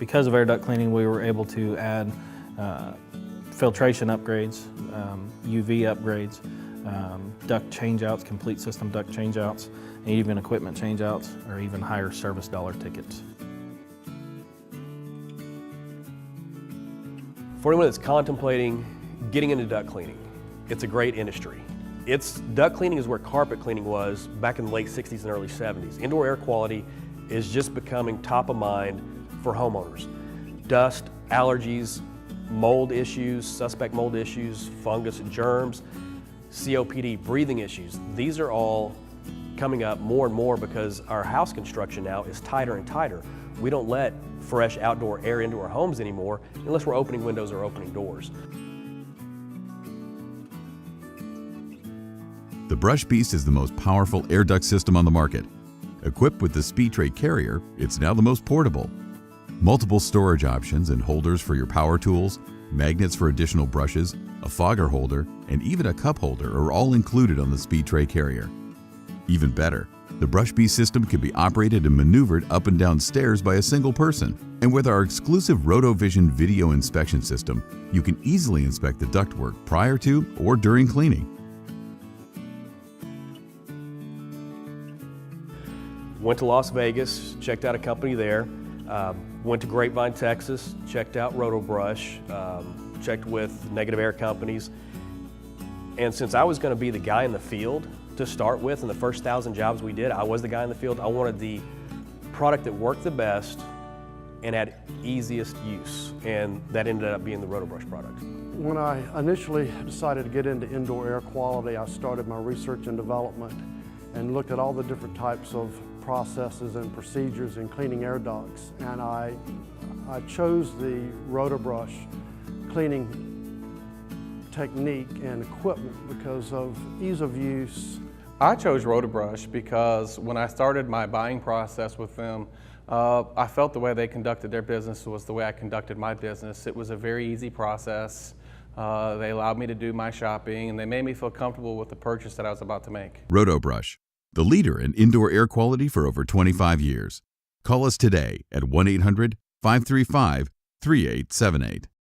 Because of air duct cleaning, we were able to add filtration upgrades, UV upgrades, duct changeouts, complete system duct changeouts, and even equipment changeouts, or even higher service dollar tickets. For anyone that's contemplating getting into duct cleaning, it's a great industry. Duct cleaning is where carpet cleaning was back in the late 60s and early 70s. Indoor air quality is just becoming top of mind for homeowners. Dust, allergies, mold issues, suspect mold issues, fungus and germs, COPD, breathing issues. These are all coming up more and more because our house construction now is tighter and tighter. We don't let fresh outdoor air into our homes anymore unless we're opening windows or opening doors. The Brush Beast is the most powerful air duct system on the market. Equipped with the speed tray carrier, it's now the most portable. Multiple storage options and holders for your power tools, magnets for additional brushes, a fogger holder, and even a cup holder are all included on the speed tray carrier. Even better, the Brush Beast system can be operated and maneuvered up and down stairs by a single person. And with our exclusive RotoVision video inspection system, you can easily inspect the ductwork prior to or during cleaning. Went to Las Vegas, checked out a company there. Went to Grapevine, Texas, checked out Rotobrush, checked with negative air companies. And since I was going to be the guy in the field to start with, in the first 1,000 jobs we did, I was the guy in the field. I wanted the product that worked the best and had easiest use, and that ended up being the Rotobrush product. When I initially decided to get into indoor air quality, I started my research and development and looked at all the different types of processes and procedures in cleaning air ducts. And I chose the Rotobrush cleaning technique and equipment because of ease of use. I chose Rotobrush because when I started my buying process with them, I felt the way they conducted their business was the way I conducted my business. It was a very easy process. They allowed me to do my shopping, and they made me feel comfortable with the purchase that I was about to make. Rotobrush, the leader in indoor air quality for over 25 years. Call us today at 1-800-535-3878.